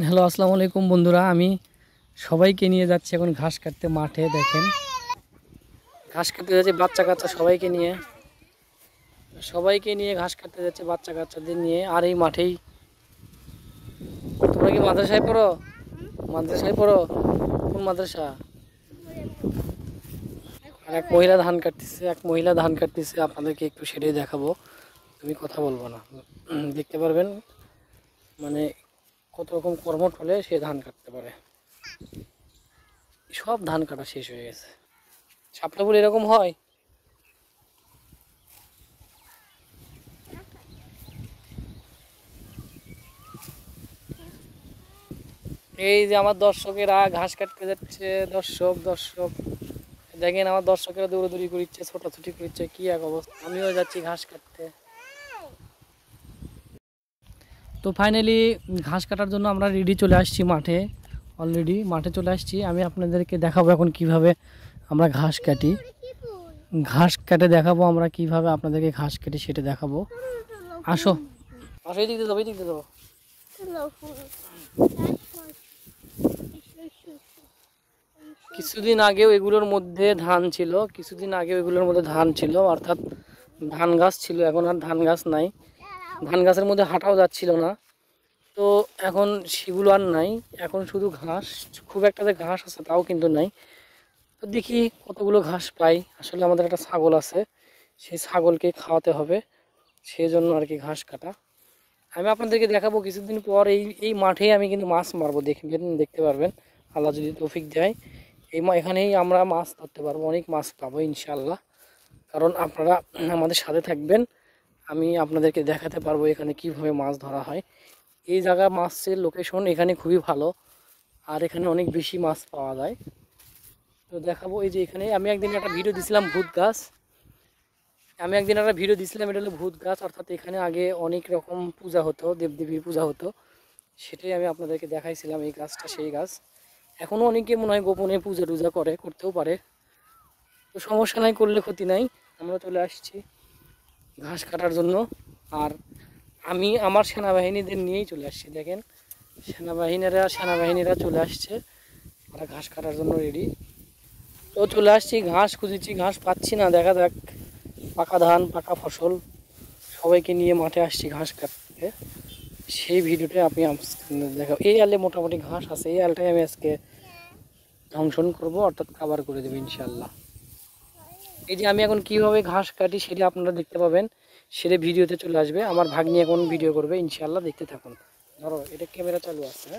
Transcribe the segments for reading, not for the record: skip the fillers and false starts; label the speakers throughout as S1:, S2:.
S1: Hello, আসসালামু আলাইকুম বন্ধুরা। আমি সবাইকে নিয়ে যাচ্ছি এখন ঘাস কাটতে মাঠে। দেখেন, ঘাস কাটতে যাচ্ছে বাচ্চা কাচ্চা সবাইকে নিয়ে ঘাস কাটতে যাচ্ছে বাচ্চা কাচ্চাদের নিয়ে। আর এই মাঠেই, তোমরা কি মাদ্রাসায় পড়ো? মাদ্রাসায় পড়ো? কোন মাদ্রাসা? আর এক মহিলা ধান কাটতেছে, আপনাদেরকে একটু সেটাই দেখাবো। তুমি কথা বলবো না, দেখতে পারবেন মানে কত রকম কর্মঠ হলে সে ধান কাটতে পারে। সব ধান কাটা শেষ হয়ে গেছে। শাপলা ফুল এরকম হয়। এই যে আমার দর্শকেরা ঘাস কাটতে যাচ্ছে। দর্শক দর্শক দেখেন, আমার দর্শকেরা দৌড়াদৌড়ি করছে, ছোটাছুটি করছে, কি এক অবস্থা। আমিও যাচ্ছি ঘাস কাটতে। তো ফাইনালি ঘাস কাটার জন্য আমরা রেডি চলে আসছি মাঠে। অলরেডি মাঠে চলে আসছি। আমি আপনাদেরকে দেখাবো এখন কিভাবে আমরা ঘাস কাটি। ঘাস কাটে দেখাবো আমরা কিভাবে আপনাদেরকে ঘাস কেটে সেটা দেখাবো। আসো আসো, এই দিক দিয়ে যাবো, এই দিক দিয়ে যাবো। কিছুদিন আগেও এগুলোর মধ্যে ধান ছিল, অর্থাৎ ধান গাছ ছিল। এখন আর ধান গাছ নাই, ধান গাছের মধ্যে হাঁটাও যাচ্ছিল না। তো এখন সেগুলো আর নাই, এখন শুধু ঘাস। খুব একটা যে ঘাস আছে তাও কিন্তু নাই। তো দেখি কতগুলো ঘাস পাই। আসলে আমাদের একটা ছাগল আছে, সেই ছাগলকে খাওয়াতে হবে, সেই জন্য আর কি ঘাস কাটা। আমি আপনাদেরকে দেখাবো কিছুদিন পর। এই এই মাঠেই আমি কিন্তু মাছ মারবো, দেখবেন, দেখতে পারবেন আল্লাহ যদি তৌফিক দেয়। এখানেই আমরা মাছ ধরতে পারবো, অনেক মাছ পাবো ইনশাআল্লাহ। কারণ আপনারা আমাদের সাথে থাকবেন, আমি আপনাদেরকে দেখাতে পারবো এখানে কিভাবে মাছ ধরা হয়। এই জায়গা মাছের লোকেশন এখানে খুবই ভালো, আর এখানে অনেক বেশি মাছ পাওয়া যায়। তো দেখাবো। এই যে এখানে আমি একদিন একটা ভিডিও দিছিলাম ভূত গাছ। এটা হলো ভূত গাছ, অর্থাৎ এখানে আগে অনেক রকম পূজা হতো, দেবদেবীর পূজা হতো। সেটাই আমি আপনাদেরকে দেখাইছিলাম। এই গাছটা সেই গাছ। এখনও অনেকে মনে হয় গোপনে পূজা টুজা করতেও পারে। তো সমস্যা নাই, করলে ক্ষতি নাই। আমরা চলে আসছি ঘাস কাটার জন্য। আর আমি আমার সেনাবাহিনীদের নিয়েই চলে আসছি। দেখেন, সেনাবাহিনীরা চলে আসছে, ওরা ঘাস কাটার জন্য রেডি। তো চলে আসছি, ঘাস খুঁজেছি, ঘাস পাচ্ছি না। দেখা যাক, পাকা ধান পাকা ফসল সবাইকে নিয়ে মাঠে আসছি ঘাস কাটতে। সেই ভিডিওটা আমি দেখাবো। এই আলে মোটামুটি ঘাস আছে, এই আলটাই আমি আজকে ধ্বংসন করব, অর্থাৎ কাভার করে দেবো ইনশাল্লাহ। এই যে আমি এখন কিভাবে ঘাস কাটি সেটা আপনারা দেখতে পাবেন, সেটা ভিডিওতে চলে আসবে। আমার ভাগ্নি এখন ভিডিও করবে ইনশাল্লাহ, দেখতে থাকুন। ধরো, এটা ক্যামেরা চালু আছে।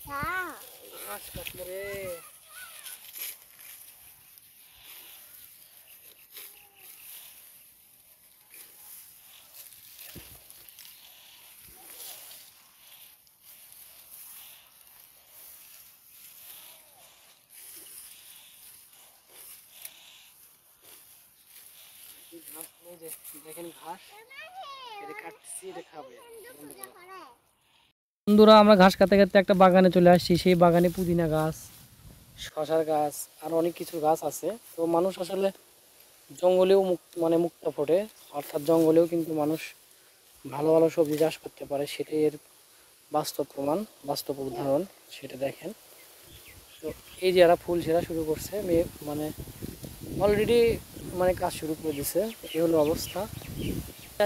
S1: হ্যাঁ, ঘাস কাটলো রে। ঘাস এই যে দেখেন, ঘাস এটা কাটছি, এটা খাবে। বন্ধুরা, আমরা ঘাস কাটতে কাটতে একটা বাগানে চলে আসছি। সেই বাগানে পুদিনা গাছ, শশার গাছ, আর অনেক কিছু গাছ আছে। তো মানুষ আসলে জঙ্গলেও মুক্তা ফোটে, অর্থাৎ জঙ্গলেও কিন্তু মানুষ ভালো ভালো সবজি চাষ করতে পারে। সেটাই এর বাস্তব প্রমাণ, বাস্তব উদাহরণ। সেটা দেখেন। তো এই যে এরা ফুল ছেঁড়া শুরু করছে, মেয়ে অলরেডি কাজ শুরু করে দিছে। এই হলো অবস্থা।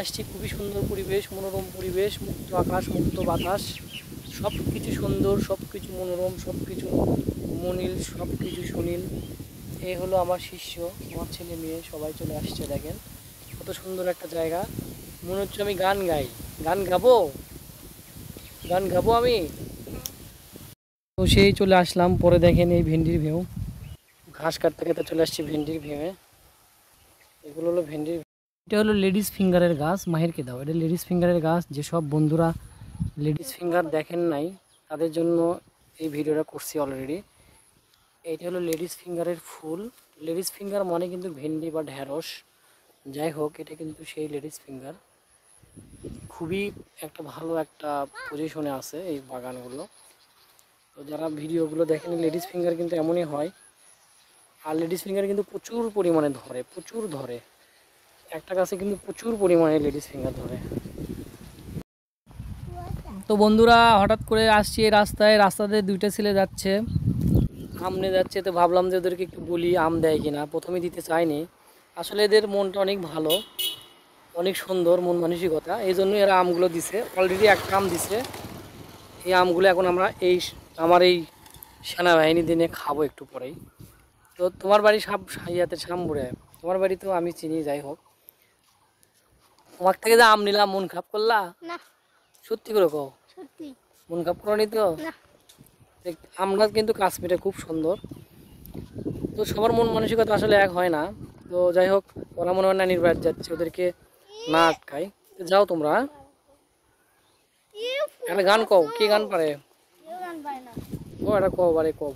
S1: আসছি, খুবই সুন্দর পরিবেশ, মনোরম পরিবেশ, মুক্ত আকাশ, মুক্ত বাতাস, সব কিছু সুন্দর, সব কিছু মনোরম, সব কিছু মনিল, সব কিছু সুনীল। এই হলো আমার শিষ্য, আমার ছেলে মেয়ে সবাই চলে আসছে। দেখেন কত সুন্দর একটা জায়গা। মনে হচ্ছে আমি গান গাবো আমি। তো সেই চলে আসলাম। পরে দেখেন এই ভেন্ডির ভেউ, ঘাস কাটতে কাটতে চলে আসছি ভেন্ডির ভেউয়ে। এগুলো হলো ভেন্ডির। এটা হলো লেডিস ফিঙ্গারের গাছ। মাহিরকে দাও, এটা লেডিস ফিঙ্গারের গাছ। যেসব বন্ধুরা লেডিস ফিঙ্গার দেখেন নাই তাদের জন্য এই ভিডিওটা করছি অলরেডি। এইটা হলো লেডিস ফিঙ্গারের ফুল। লেডিস ফিঙ্গার মানে কিন্তু ভেন্ডি বা ঢ্যাঁড়স, যাই হোক, এটা কিন্তু সেই লেডিস ফিঙ্গার। খুবই একটা ভালো একটা পজিশনে আছে এই বাগানগুলো। তো যারা ভিডিওগুলো দেখেন, লেডিস ফিঙ্গার কিন্তু এমনই হয়। আর লেডিস ফিঙ্গার কিন্তু প্রচুর পরিমাণে ধরে, প্রচুর ধরে। একটা গাছে কিন্তু প্রচুর পরিমাণে লেডিস ফিঙ্গার ধরে। তো বন্ধুরা হঠাৎ করে আসছি এই রাস্তাতে দুইটা ছেলে যাচ্ছে, আম নিয়ে যাচ্ছে। তো ভাবলাম যে ওদেরকে একটু বলি আম দেয় কিনা। প্রথমে দিতে চাইনি, আসলে এদের মনটা অনেক ভালো, অনেক সুন্দর মন মানসিকতা, এই জন্য এরা আমগুলো দিছে। অলরেডি একটা আম দিছে। এই আমগুলো এখন আমরা আমার এই সেনাবাহিনী দিনে খাবো একটু পরেই। তো তোমার বাড়ি ইয়াতে সাম্বুরে, তোমার বাড়ি তো আমি চিনি, যাই হোক। তোমার থেকে যে আম নিলাম মন খারাপ করলা?
S2: না,
S1: সত্যি করে কও,
S2: সত্যি
S1: মন খারাপ করনি তো?
S2: না।
S1: আমরা কিন্তু কাশ্মীরে খুব সুন্দর। তো সবার মন মানসিকতা আসলে এক হয় না। তো যাই হোক, ওরা মনে হয় নানির বাড়ি যাচ্ছে, ওদেরকে না আটকাই। তো যাও তোমরা। একটা গান কও, কি গান পারে? ও এটা কও, বারে কও।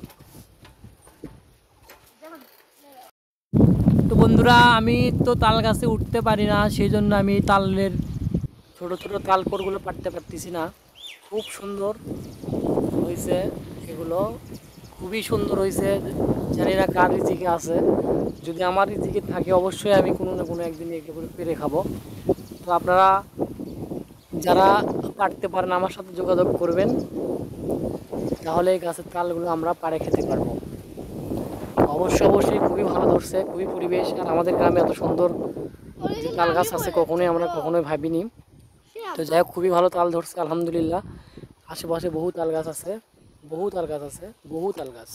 S1: তো বন্ধুরা, আমি তো তাল গাছে উঠতে পারি না, সেই জন্য আমি তালের ছোট ছোট তালপরগুলো পারতে পারতেছি না। খুব সুন্দর হয়েছে এগুলো, খুবই সুন্দর হয়েছে। জানি না কার রিজিকে আছে, যদি আমার রিজিকে থাকে অবশ্যই আমি কোনো না কোনো একদিন এগুলো পেরে খাবো। তো আপনারা যারা পারতে পারেন আমার সাথে যোগাযোগ করবেন, তাহলে এই গাছের তালগুলো আমরা পাড়ে খেতে পারবো। অবশ্যই অবশ্যই খুবই ভালো ধরছে, খুবই পরিবেশ। আর আমাদের গ্রামে এত সুন্দর যে তাল গাছ আছে আমরা কখনোই ভাবিনি। তো যাই হোক, খুবই ভালো তাল ধরছে আলহামদুলিল্লাহ। আশেপাশে বহু তাল গাছ আছে, বহু তাল গাছ আছে, বহু তাল গাছ।